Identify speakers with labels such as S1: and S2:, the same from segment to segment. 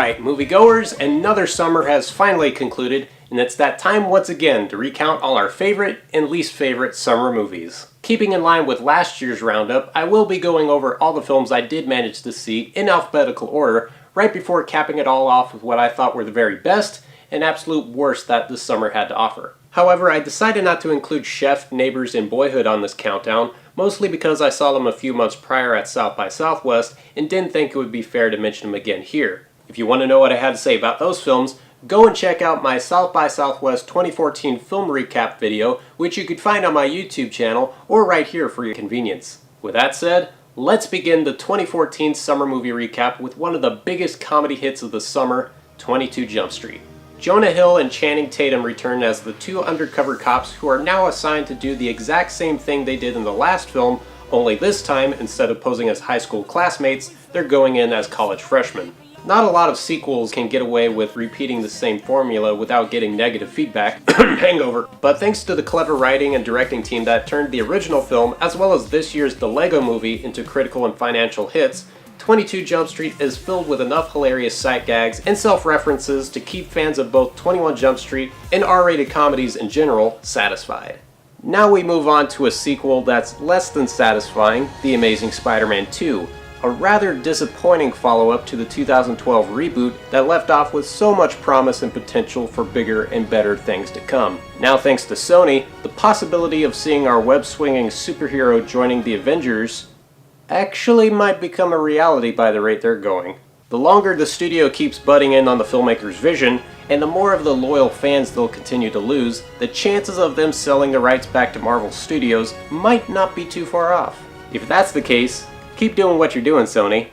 S1: Alright, moviegoers, another summer has finally concluded, and it's that time once again to recount all our favorite and least favorite summer movies. Keeping in line with last year's roundup, I will be going over all the films I did manage to see in alphabetical order, right before capping it all off with what I thought were the very best and absolute worst that this summer had to offer. However, I decided not to include Chef, Neighbors, and Boyhood on this countdown, mostly because I saw them a few months prior at South by Southwest and didn't think it would be fair to mention them again here. If you want to know what I had to say about those films, go and check out my South by Southwest 2014 film recap video, which you could find on my YouTube channel or right here for your convenience. With that said, let's begin the 2014 summer movie recap with one of the biggest comedy hits of the summer, 22 Jump Street. Jonah Hill and Channing Tatum return as the two undercover cops who are now assigned to do the exact same thing they did in the last film, only this time, instead of posing as high school classmates, they're going in as college freshmen. Not a lot of sequels can get away with repeating the same formula without getting negative feedback, hangover, but thanks to the clever writing and directing team that turned the original film, as well as this year's The Lego Movie, into critical and financial hits, 22 Jump Street is filled with enough hilarious sight gags and self-references to keep fans of both 21 Jump Street and R-rated comedies in general satisfied. Now we move on to a sequel that's less than satisfying, The Amazing Spider-Man 2, a rather disappointing follow-up to the 2012 reboot that left off with so much promise and potential for bigger and better things to come. Now thanks to Sony, the possibility of seeing our web-swinging superhero joining the Avengers actually might become a reality by the rate they're going. The longer the studio keeps butting in on the filmmaker's vision, and the more of the loyal fans they'll continue to lose, the chances of them selling the rights back to Marvel Studios might not be too far off. If that's the case, keep doing what you're doing, Sony.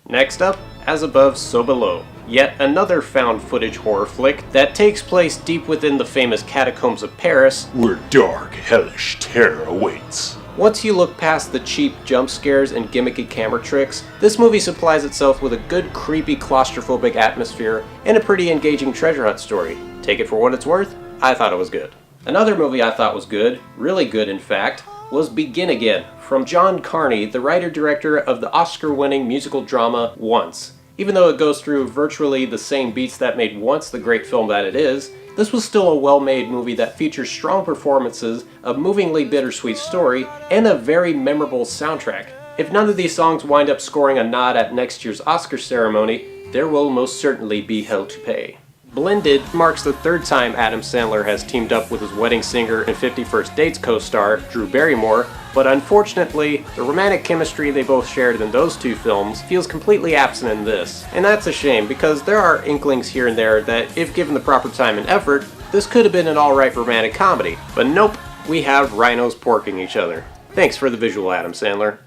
S1: Next up, As Above, So Below. Yet another found footage horror flick that takes place deep within the famous catacombs of Paris,
S2: where dark, hellish terror awaits.
S1: Once you look past the cheap jump scares and gimmicky camera tricks, this movie supplies itself with a good, creepy, claustrophobic atmosphere and a pretty engaging treasure hunt story. Take it for what it's worth, I thought it was good. Another movie I thought was good, really good in fact, was Begin Again, from John Carney, the writer-director of the Oscar-winning musical drama Once. Even though it goes through virtually the same beats that made Once the great film that it is, this was still a well-made movie that features strong performances, a movingly bittersweet story, and a very memorable soundtrack. If none of these songs wind up scoring a nod at next year's Oscar ceremony, there will most certainly be hell to pay. Blended marks the third time Adam Sandler has teamed up with his wedding singer and 50 First Dates co-star, Drew Barrymore, but unfortunately, the romantic chemistry they both shared in those two films feels completely absent in this. And that's a shame, because there are inklings here and there that, if given the proper time and effort, this could have been an alright romantic comedy. But nope, we have rhinos porking each other. Thanks for the visual, Adam Sandler.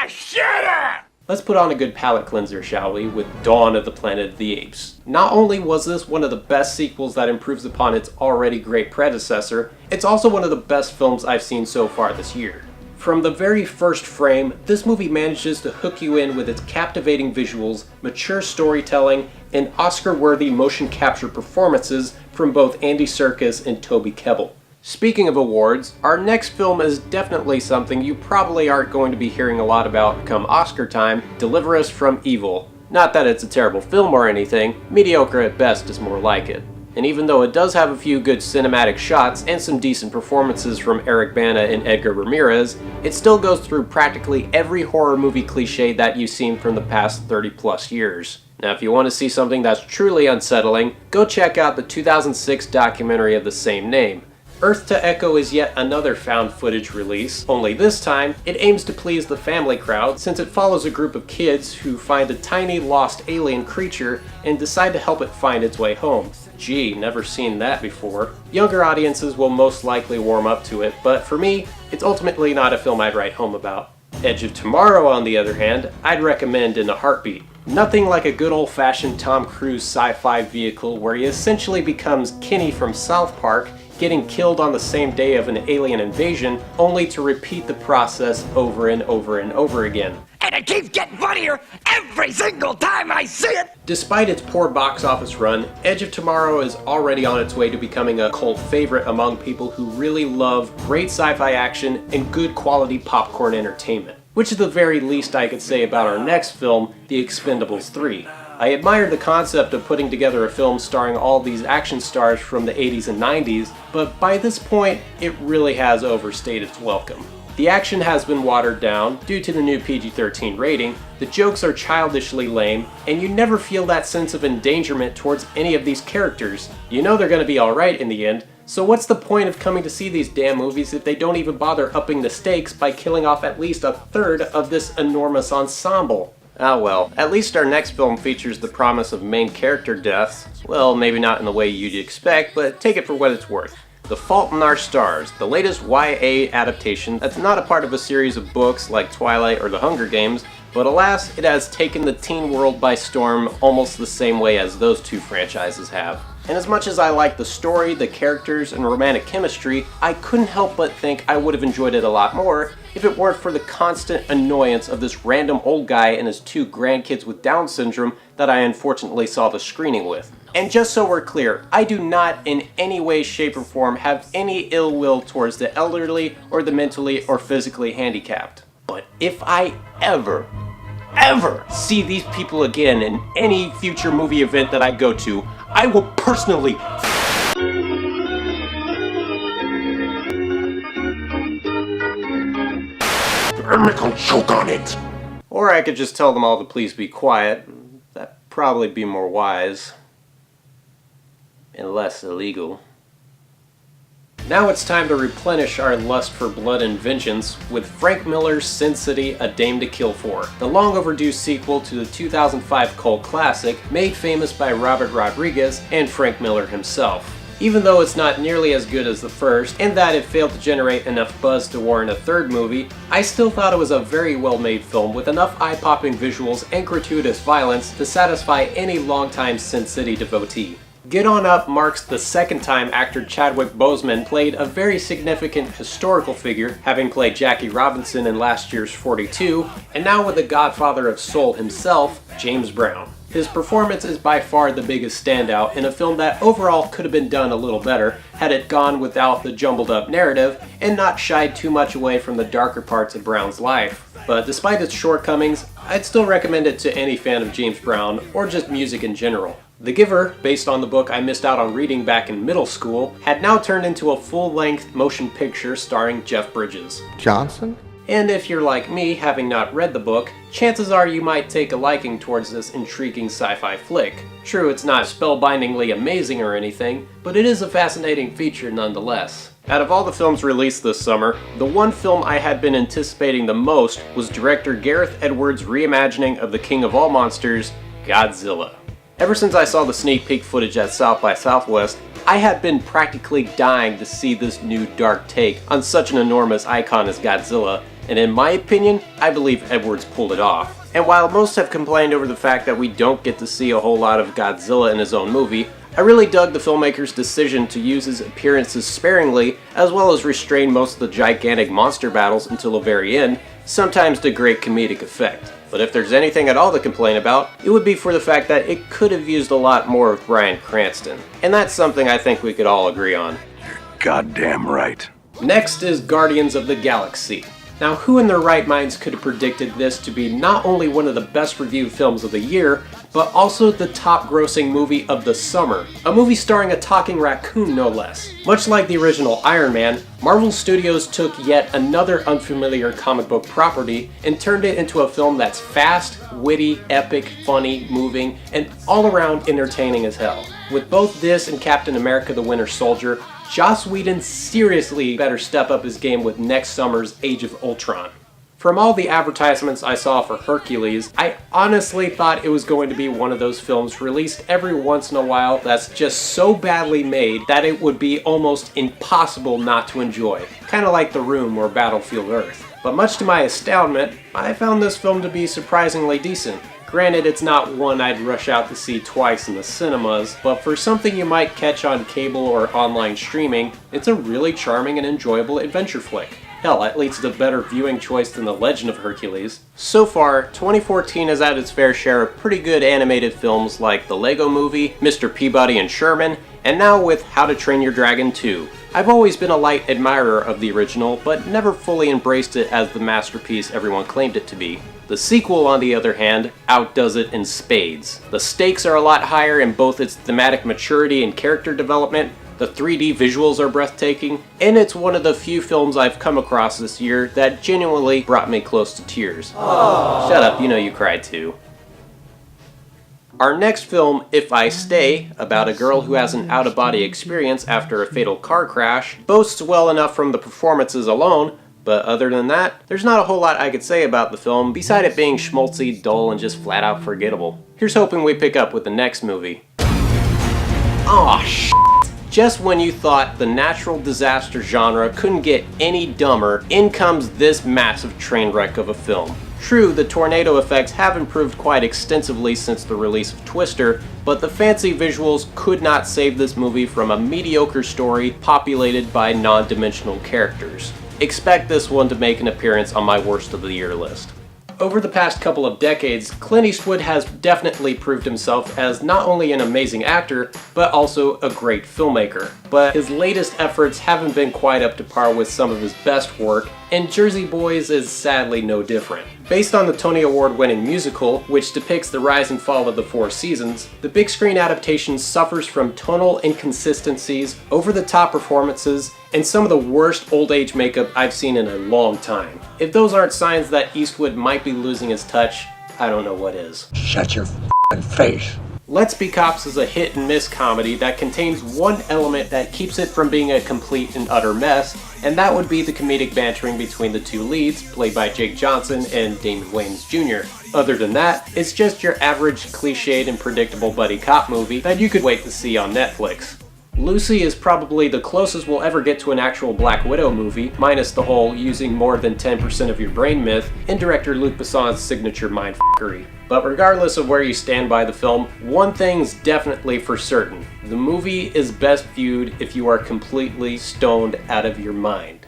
S2: Shut up!
S1: Let's put on a good palate cleanser, shall we, with Dawn of the Planet of the Apes. Not only was this one of the best sequels that improves upon its already great predecessor, it's also one of the best films I've seen so far this year. From the very first frame, this movie manages to hook you in with its captivating visuals, mature storytelling, and Oscar-worthy motion capture performances from both Andy Serkis and Toby Kebbell. Speaking of awards, our next film is definitely something you probably aren't going to be hearing a lot about come Oscar time, Deliver Us from Evil. Not that it's a terrible film or anything, mediocre at best is more like it. And even though it does have a few good cinematic shots and some decent performances from Eric Bana and Edgar Ramirez, it still goes through practically every horror movie cliche that you've seen from the past 30 plus years. Now if you want to see something that's truly unsettling, go check out the 2006 documentary of the same name. Earth to Echo is yet another found footage release, only this time, it aims to please the family crowd since it follows a group of kids who find a tiny lost alien creature and decide to help it find its way home. Gee, never seen that before. Younger audiences will most likely warm up to it, but for me, it's ultimately not a film I'd write home about. Edge of Tomorrow, on the other hand, I'd recommend in a heartbeat. Nothing like a good old-fashioned Tom Cruise sci-fi vehicle where he essentially becomes Kenny from South Park, getting killed on the same day of an alien invasion, only to repeat the process over and over and over again.
S3: And it keeps getting funnier every single time I see it!
S1: Despite its poor box office run, Edge of Tomorrow is already on its way to becoming a cult favorite among people who really love great sci-fi action and good quality popcorn entertainment. Which is the very least I could say about our next film, The Expendables 3. I admire the concept of putting together a film starring all these action stars from the 80s and 90s, but by this point, it really has overstayed its welcome. The action has been watered down due to the new PG-13 rating, the jokes are childishly lame, and you never feel that sense of endangerment towards any of these characters. You know they're gonna be alright in the end, so what's the point of coming to see these damn movies if they don't even bother upping the stakes by killing off at least a third of this enormous ensemble? Ah well, at least our next film features the promise of main character deaths. Well, maybe not in the way you'd expect, but take it for what it's worth. The Fault in Our Stars, the latest YA adaptation that's not a part of a series of books like Twilight or The Hunger Games, but alas, it has taken the teen world by storm almost the same way as those two franchises have. And as much as I like the story, the characters, and romantic chemistry, I couldn't help but think I would have enjoyed it a lot more if it weren't for the constant annoyance of this random old guy and his two grandkids with Down syndrome that I unfortunately saw the screening with. And just so we're clear, I do not in any way, shape, or form have any ill will towards the elderly or the mentally or physically handicapped. But if I ever see these people again in any future movie event that I go to, I will personally
S2: Make 'em choke on it.
S1: Or I could just tell them all to please be quiet. That'd probably be more wise. And less illegal. Now it's time to replenish our lust for blood and vengeance with Frank Miller's Sin City: A Dame to Kill For, the long overdue sequel to the 2005 cult classic made famous by Robert Rodriguez and Frank Miller himself. Even though it's not nearly as good as the first, and that it failed to generate enough buzz to warrant a third movie, I still thought it was a very well-made film with enough eye-popping visuals and gratuitous violence to satisfy any longtime Sin City devotee. Get On Up marks the second time actor Chadwick Boseman played a very significant historical figure, having played Jackie Robinson in last year's 42, and now with the godfather of soul himself, James Brown. His performance is by far the biggest standout in a film that overall could have been done a little better had it gone without the jumbled up narrative and not shied too much away from the darker parts of Brown's life. But despite its shortcomings, I'd still recommend it to any fan of James Brown or just music in general. The Giver, based on the book I missed out on reading back in middle school, had now turned into a full-length motion picture starring Jeff Bridges.
S4: Johnson?
S1: And if you're like me, having not read the book, chances are you might take a liking towards this intriguing sci-fi flick. True, it's not spellbindingly amazing or anything, but it is a fascinating feature nonetheless. Out of all the films released this summer, the one film I had been anticipating the most was director Gareth Edwards' reimagining of the king of all monsters, Godzilla. Ever since I saw the sneak peek footage at South by Southwest, I had been practically dying to see this new dark take on such an enormous icon as Godzilla, and in my opinion, I believe Edwards pulled it off. And while most have complained over the fact that we don't get to see a whole lot of Godzilla in his own movie, I really dug the filmmaker's decision to use his appearances sparingly, as well as restrain most of the gigantic monster battles until the very end, sometimes to great comedic effect. But if there's anything at all to complain about, it would be for the fact that it could have used a lot more of Bryan Cranston. And that's something I think we could all agree on.
S2: You're goddamn right.
S1: Next is Guardians of the Galaxy. Now, who in their right minds could have predicted this to be not only one of the best reviewed films of the year, but also the top grossing movie of the summer. A movie starring a talking raccoon, no less. Much like the original Iron Man, Marvel Studios took yet another unfamiliar comic book property and turned it into a film that's fast, witty, epic, funny, moving, and all around entertaining as hell. With both this and Captain America: The Winter Soldier, Joss Whedon seriously better step up his game with next summer's Age of Ultron. From all the advertisements I saw for Hercules, I honestly thought it was going to be one of those films released every once in a while that's just so badly made that it would be almost impossible not to enjoy. Kinda like The Room or Battlefield Earth. But much to my astoundment, I found this film to be surprisingly decent. Granted, it's not one I'd rush out to see twice in the cinemas, but for something you might catch on cable or online streaming, it's a really charming and enjoyable adventure flick. Hell, at least a better viewing choice than The Legend of Hercules. So far, 2014 has had its fair share of pretty good animated films like The Lego Movie, Mr. Peabody and Sherman, and now with How to Train Your Dragon 2. I've always been a light admirer of the original, but never fully embraced it as the masterpiece everyone claimed it to be. The sequel, on the other hand, outdoes it in spades. The stakes are a lot higher in both its thematic maturity and character development, the 3D visuals are breathtaking, and it's one of the few films I've come across this year that genuinely brought me close to tears. Aww. Shut up, you know you cried too. Our next film, If I Stay, about a girl who has an out-of-body experience after a fatal car crash, boasts well enough from the performances alone, but other than that, there's not a whole lot I could say about the film, beside it being schmaltzy, dull, and just flat out forgettable. Here's hoping we pick up with the next movie. Aw, shit. Just when you thought the natural disaster genre couldn't get any dumber, in comes this massive train wreck of a film. True, the tornado effects have improved quite extensively since the release of Twister, but the fancy visuals could not save this movie from a mediocre story populated by non-dimensional characters. Expect this one to make an appearance on my worst of the year list. Over the past couple of decades, Clint Eastwood has definitely proved himself as not only an amazing actor, but also a great filmmaker. But his latest efforts haven't been quite up to par with some of his best work, and Jersey Boys is sadly no different. Based on the Tony Award-winning musical, which depicts the rise and fall of the Four Seasons, the big screen adaptation suffers from tonal inconsistencies, over-the-top performances, and some of the worst old age makeup I've seen in a long time. If those aren't signs that Eastwood might be losing his touch, I don't know what is.
S2: Shut your f***ing face.
S1: Let's Be Cops is a hit-and-miss comedy that contains one element that keeps it from being a complete and utter mess, and that would be the comedic bantering between the two leads, played by Jake Johnson and Damon Wayans Jr. Other than that, it's just your average, cliched, and predictable buddy cop movie that you could wait to see on Netflix. Lucy is probably the closest we'll ever get to an actual Black Widow movie, minus the whole using more than 10% of your brain myth, and director Luc Besson's signature mindfuckery. But regardless of where you stand by the film, one thing's definitely for certain. The movie is best viewed if you are completely stoned out of your mind.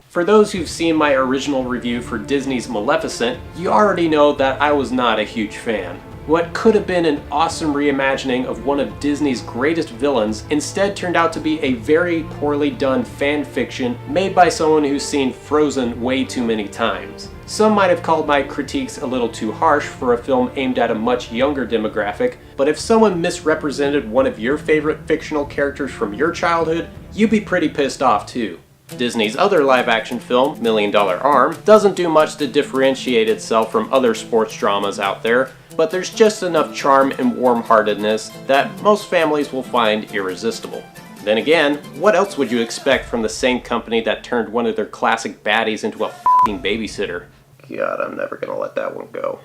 S1: For those who've seen my original review for Disney's Maleficent, you already know that I was not a huge fan. What could have been an awesome reimagining of one of Disney's greatest villains instead turned out to be a very poorly done fan fiction made by someone who's seen Frozen way too many times. Some might have called my critiques a little too harsh for a film aimed at a much younger demographic, but if someone misrepresented one of your favorite fictional characters from your childhood, you'd be pretty pissed off too. Disney's other live-action film, $1 Million Arm, doesn't do much to differentiate itself from other sports dramas out there, but there's just enough charm and warm-heartedness that most families will find irresistible. Then again, what else would you expect from the same company that turned one of their classic baddies into a f***ing babysitter? God, I'm never gonna let that one go.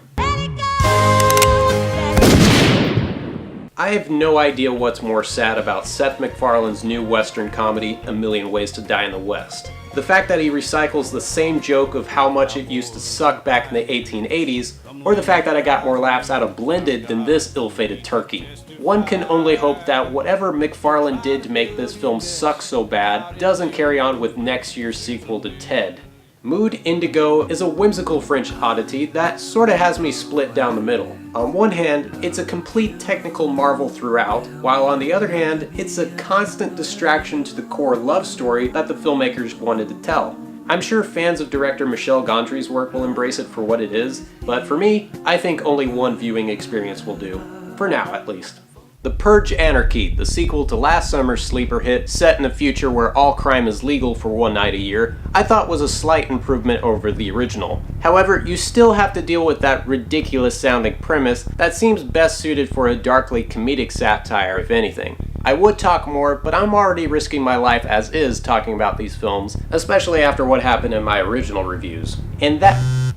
S1: I have no idea what's more sad about Seth MacFarlane's new Western comedy, A Million Ways to Die in the West. The fact that he recycles the same joke of how much it used to suck back in the 1880s, or the fact that I got more laughs out of Blended than this ill-fated turkey. One can only hope that whatever MacFarlane did to make this film suck so bad doesn't carry on with next year's sequel to Ted. Mood Indigo is a whimsical French oddity that sorta has me split down the middle. On one hand, it's a complete technical marvel throughout, while on the other hand, it's a constant distraction to the core love story that the filmmakers wanted to tell. I'm sure fans of director Michel Gondry's work will embrace it for what it is, but for me, I think only one viewing experience will do. For now, at least. The Purge Anarchy, the sequel to last summer's sleeper hit, set in a future where all crime is legal for one night a year, I thought was a slight improvement over the original. However, you still have to deal with that ridiculous sounding premise that seems best suited for a darkly comedic satire, if anything. I would talk more, but I'm already risking my life as is talking about these films, especially after what happened in my original reviews. And that...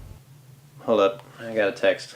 S1: Hold up, I got a text.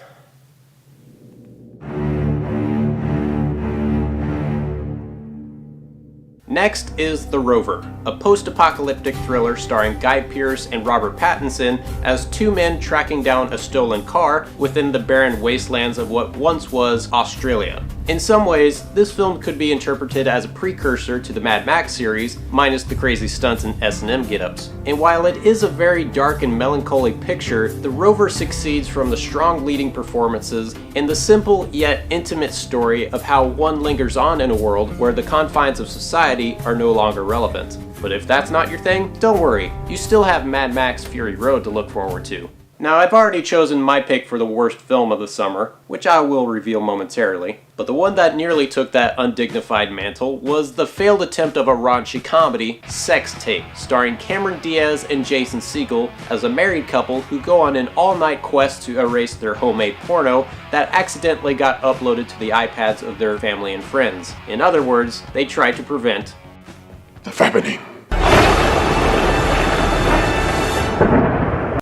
S1: Next is The Rover, a post-apocalyptic thriller starring Guy Pearce and Robert Pattinson as two men tracking down a stolen car within the barren wastelands of what once was Australia. In some ways, this film could be interpreted as a precursor to the Mad Max series, minus the crazy stunts and S&M get-ups. And while it is a very dark and melancholy picture, the Rover succeeds from the strong leading performances and the simple yet intimate story of how one lingers on in a world where the confines of society are no longer relevant. But if that's not your thing, don't worry, you still have Mad Max Fury Road to look forward to. Now, I've already chosen my pick for the worst film of the summer, which I will reveal momentarily, but the one that nearly took that undignified mantle was the failed attempt of a raunchy comedy, Sex Tape, starring Cameron Diaz and Jason Segel as a married couple who go on an all-night quest to erase their homemade porno that accidentally got uploaded to the iPads of their family and friends. In other words, they try to prevent
S2: The Fappening.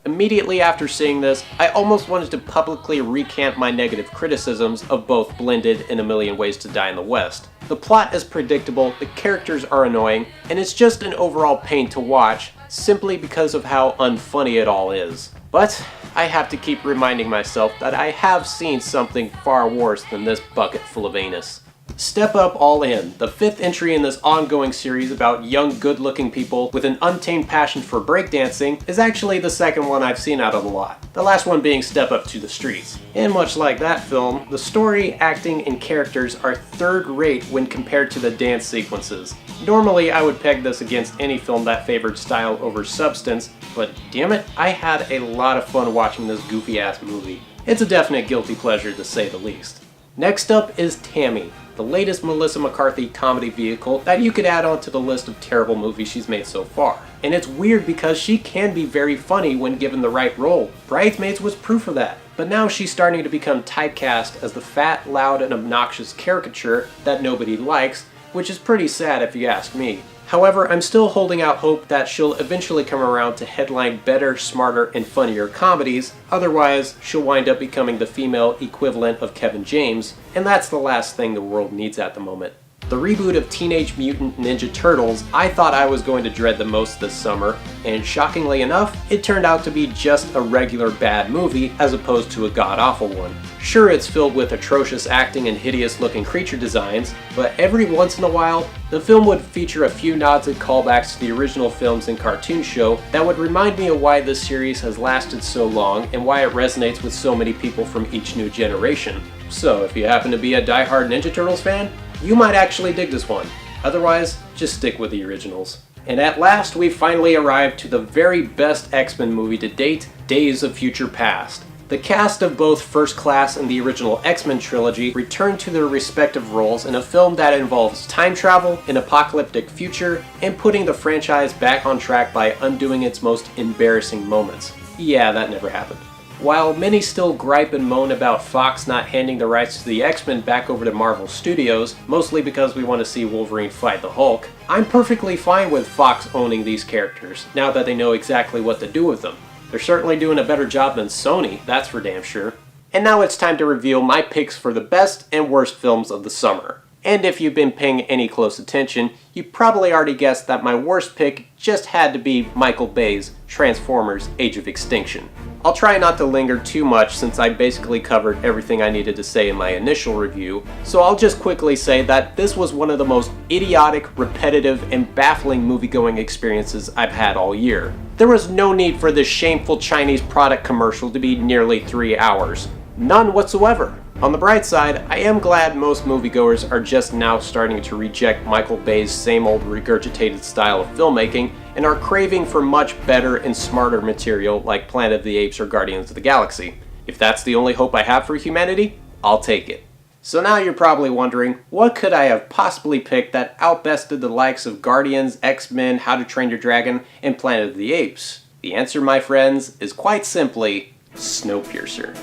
S1: Immediately after seeing this, I almost wanted to publicly recant my negative criticisms of both Blended and A Million Ways to Die in the West. The plot is predictable, the characters are annoying, and it's just an overall pain to watch, simply because of how unfunny it all is. But I have to keep reminding myself that I have seen something far worse than this bucket full of anus. Step Up All In, the 5th entry in this ongoing series about young, good-looking people with an untamed passion for breakdancing, is actually the second one I've seen out of the lot, the last one being Step Up to the Streets. And much like that film, the story, acting, and characters are third-rate when compared to the dance sequences. Normally, I would peg this against any film that favored style over substance, but damn it, I had a lot of fun watching this goofy-ass movie. It's a definite guilty pleasure to say the least. Next up is Tammy, the latest Melissa McCarthy comedy vehicle that you could add on to the list of terrible movies she's made so far. And it's weird because she can be very funny when given the right role. Bridesmaids was proof of that. But now she's starting to become typecast as the fat, loud, and obnoxious caricature that nobody likes, which is pretty sad if you ask me. However, I'm still holding out hope that she'll eventually come around to headline better, smarter, and funnier comedies, otherwise she'll wind up becoming the female equivalent of Kevin James, and that's the last thing the world needs at the moment. The reboot of Teenage Mutant Ninja Turtles I thought I was going to dread the most this summer, and shockingly enough, it turned out to be just a regular bad movie as opposed to a god-awful one. Sure, it's filled with atrocious acting and hideous-looking creature designs, but every once in a while, the film would feature a few nods and callbacks to the original films and cartoon show that would remind me of why this series has lasted so long and why it resonates with so many people from each new generation. So, if you happen to be a die-hard Ninja Turtles fan, you might actually dig this one. Otherwise, just stick with the originals. And at last, we finally arrived to the very best X-Men movie to date, Days of Future Past. The cast of both First Class and the original X-Men trilogy return to their respective roles in a film that involves time travel, an apocalyptic future, and putting the franchise back on track by undoing its most embarrassing moments. Yeah, that never happened. While many still gripe and moan about Fox not handing the rights to the X-Men back over to Marvel Studios, mostly because we want to see Wolverine fight the Hulk, I'm perfectly fine with Fox owning these characters, now that they know exactly what to do with them. They're certainly doing a better job than Sony, that's for damn sure. And now it's time to reveal my picks for the best and worst films of the summer. And if you've been paying any close attention, you probably already guessed that my worst pick just had to be Michael Bay's Transformers: Age of Extinction. I'll try not to linger too much since I basically covered everything I needed to say in my initial review, so I'll just quickly say that this was one of the most idiotic, repetitive, and baffling movie-going experiences I've had all year. There was no need for this shameful Chinese product commercial to be nearly 3 hours. None whatsoever. On the bright side, I am glad most moviegoers are just now starting to reject Michael Bay's same old regurgitated style of filmmaking and are craving for much better and smarter material like Planet of the Apes or Guardians of the Galaxy. If that's the only hope I have for humanity, I'll take it. So now you're probably wondering, what could I have possibly picked that outbested the likes of Guardians, X-Men, How to Train Your Dragon, and Planet of the Apes? The answer, my friends, is quite simply Snowpiercer.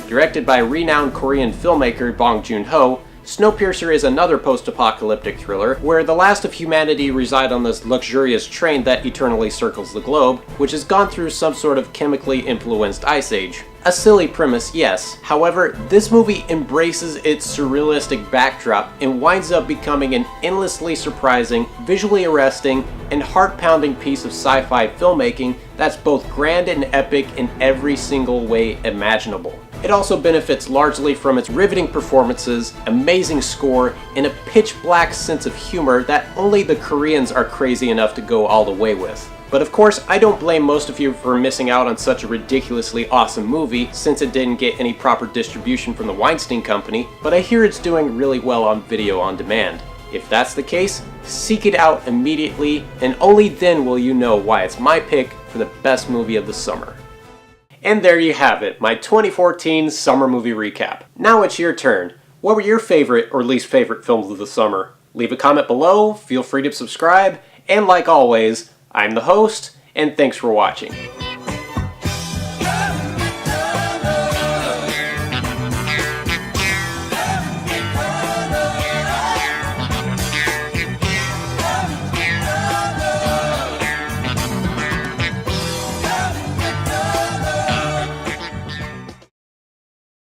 S1: Directed by renowned Korean filmmaker Bong Joon-ho, Snowpiercer is another post-apocalyptic thriller where the last of humanity reside on this luxurious train that eternally circles the globe, which has gone through some sort of chemically influenced ice age. A silly premise, yes. However, this movie embraces its surrealistic backdrop and winds up becoming an endlessly surprising, visually arresting, and heart-pounding piece of sci-fi filmmaking that's both grand and epic in every single way imaginable. It also benefits largely from its riveting performances, amazing score, and a pitch-black sense of humor that only the Koreans are crazy enough to go all the way with. But of course, I don't blame most of you for missing out on such a ridiculously awesome movie, since it didn't get any proper distribution from the Weinstein Company, but I hear it's doing really well on video on demand. If that's the case, seek it out immediately, and only then will you know why it's my pick for the best movie of the summer. And there you have it, my 2014 summer movie recap. Now it's your turn. What were your favorite or least favorite films of the summer? Leave a comment below, feel free to subscribe, and like always, I'm the host, and thanks for watching.